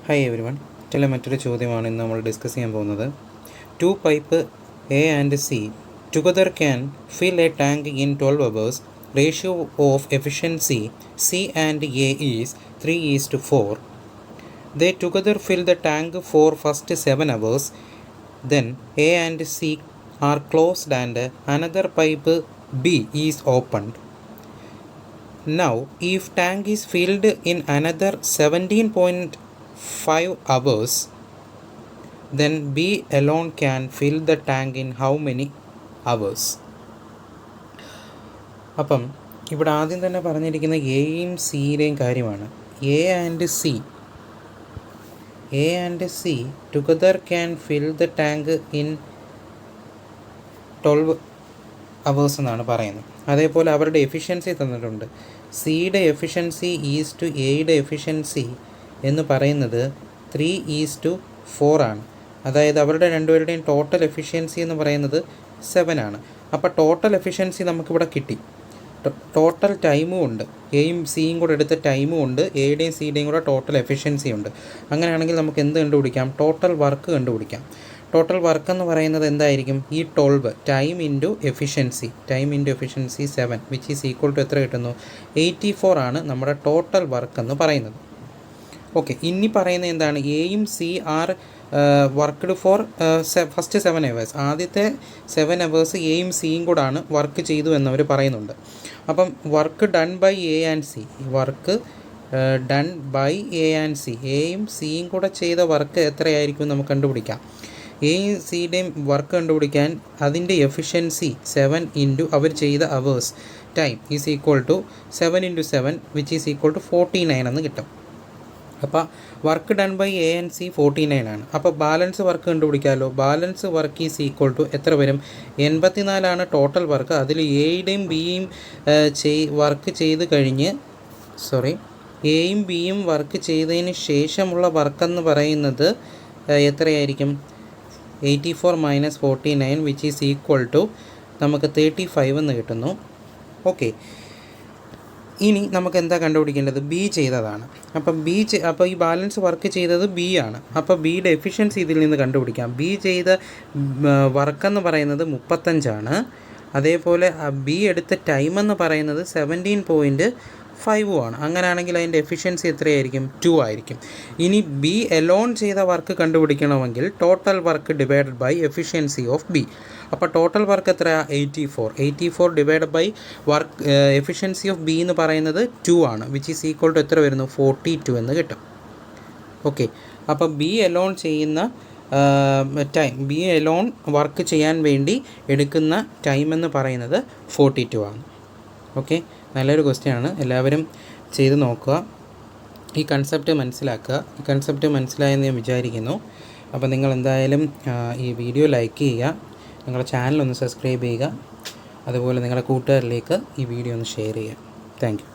Hi everyone. മറ്റൊരു ചോദ്യമാണ് ഇന്ന് നമ്മൾ ഡിസ്കസ് ചെയ്യാൻ പോകുന്നത്. 2 pipe A and C together can fill a tank in 12 hours. Ratio of efficiency C and A is 3:4. They together fill the tank for first 7 hours. Then A and C are closed and another pipe B is opened. Now, if tank is filled in another 17.5 hours, then B alone can fill the tank in how many hours? അപ്പം ഇവിടെ ആദ്യം തന്നെ പറഞ്ഞിരിക്കുന്ന എയും സിയുടെയും കാര്യമാണ്. A and C together can fill the tank in 12 hours എന്നാണ് പറയുന്നത്. അതേപോലെ അവരുടെ എഫിഷ്യൻസി തന്നിട്ടുണ്ട്. സിയുടെ എഫിഷ്യൻസി ഈസ് ടു എയുടെ എഫിഷ്യൻസി എന്ന് പറയുന്നത് 3:4 ആണ്. അതായത് അവരുടെ രണ്ടുപേരുടെയും ടോട്ടൽ എഫിഷ്യൻസി എന്ന് പറയുന്നത് 7 ആണ്. അപ്പോൾ ടോട്ടൽ എഫിഷ്യൻസി നമുക്കിവിടെ കിട്ടി. ടോട്ടൽ ടൈമും ഉണ്ട്, എയും സിയും കൂടെ എടുത്ത ടൈമും ഉണ്ട്, എയുടെയും സിയുടെയും കൂടെ ടോട്ടൽ എഫിഷ്യൻസി ഉണ്ട്. അങ്ങനെയാണെങ്കിൽ നമുക്ക് എന്ത് കണ്ടുപിടിക്കാം? ടോട്ടൽ വർക്ക് കണ്ടുപിടിക്കാം. ടോട്ടൽ വർക്ക് എന്ന് പറയുന്നത് എന്തായിരിക്കും? ഈ 12 time into efficiency 7 which is equal to എത്ര കിട്ടുന്നു? 84 ആണ് നമ്മുടെ ടോട്ടൽ വർക്ക് എന്ന് പറയുന്നത്. ഓക്കെ, ഇനി പറയുന്നത് എന്താണ്? എയും C are worked for first 7 hours. ആദ്യത്തെ 7 hours എയും സിയും കൂടാണ് വർക്ക് ചെയ്തു എന്നവർ പറയുന്നുണ്ട്. അപ്പം work done by A and C, done by A and C, എയും സിയും കൂടെ ചെയ്ത വർക്ക് എത്രയായിരിക്കും നമുക്ക് കണ്ടുപിടിക്കാം. എയും സിയുടെയും വർക്ക് കണ്ടുപിടിക്കാൻ അതിൻ്റെ എഫിഷ്യൻസി 7 ഇൻറ്റു അവർ ചെയ്ത hours time is equal to 7 × 7 which is equal to 49 എന്ന് കിട്ടും. അപ്പോൾ work done by A and C 49 ആണ്. അപ്പോൾ ബാലൻസ് വർക്ക് കണ്ടുപിടിക്കാമല്ലോ. Balance work is equal to എത്ര വരും? 84 ആണ് ടോട്ടൽ വർക്ക്. അതിൽ എയുടെയും ബിയും വർക്ക് ചെയ്ത് കഴിഞ്ഞ് എയും ബിയും വർക്ക് ചെയ്തതിന് ശേഷമുള്ള വർക്കെന്ന് പറയുന്നത് എത്രയായിരിക്കും? 84 - 49 വിച്ച് ഈസ് ഈക്വൽ ടു നമുക്ക് 35 എന്ന് കിട്ടുന്നു. ഓക്കെ, ഇനി നമുക്ക് എന്താ കണ്ടുപിടിക്കേണ്ടത്? ബി ചെയ്തതാണ്. അപ്പോൾ ഈ ബാലൻസ് വർക്ക് ചെയ്തത് ബി ആണ്. അപ്പോൾ ബിയുടെ എഫിഷ്യൻസി ഇതിൽ നിന്ന് കണ്ടുപിടിക്കാം. ബി ചെയ്ത വർക്കെന്ന് പറയുന്നത് 35 ആണ്. അതേപോലെ ബി എടുത്ത ടൈം എന്ന് പറയുന്നത് 17.5 ആണ്. അങ്ങനെയാണെങ്കിൽ അതിൻ്റെ എഫിഷ്യൻസി എത്രയായിരിക്കും? 2 ആയിരിക്കും. ഇനി ബി എലോൺ ചെയ്ത വർക്ക് കണ്ടുപിടിക്കണമെങ്കിൽ total work divided by efficiency of B. അപ്പോൾ ടോട്ടൽ വർക്ക് എത്രയാണ്? 84 divide by work efficiency of B എന്ന് പറയുന്നത് 2 ആണ്, വിച്ച് ഈസ് ഈക്വൽ ടു എത്ര വരുന്നു? 42 എന്ന് കിട്ടും. ഓക്കെ, അപ്പോൾ ബി എലോൺ ചെയ്യുന്ന ബി എലോൺ വർക്ക് ചെയ്യാൻ വേണ്ടി എടുക്കുന്ന ടൈം എന്ന് പറയുന്നത് 42 ആണ്. ഓക്കെ, നല്ലൊരു ക്വസ്റ്റ്യനാണ്. എല്ലാവരും ചെയ്ത് നോക്കുക, ഈ കൺസെപ്റ്റ് മനസ്സിലാക്കുക. ഈ കൺസെപ്റ്റ് മനസ്സിലായെന്ന് ഞാൻ വിചാരിക്കുന്നു. അപ്പോൾ നിങ്ങൾ എന്തായാലും ഈ വീഡിയോ ലൈക്ക് ചെയ്യുക, നിങ്ങളുടെ ചാനൽ ഒന്ന് സബ്സ്ക്രൈബ് ചെയ്യുക, അതുപോലെ നിങ്ങളുടെ കൂട്ടുകാരിലേക്ക് ഈ വീഡിയോ ഒന്ന് ഷെയർ ചെയ്യുക. Thank you.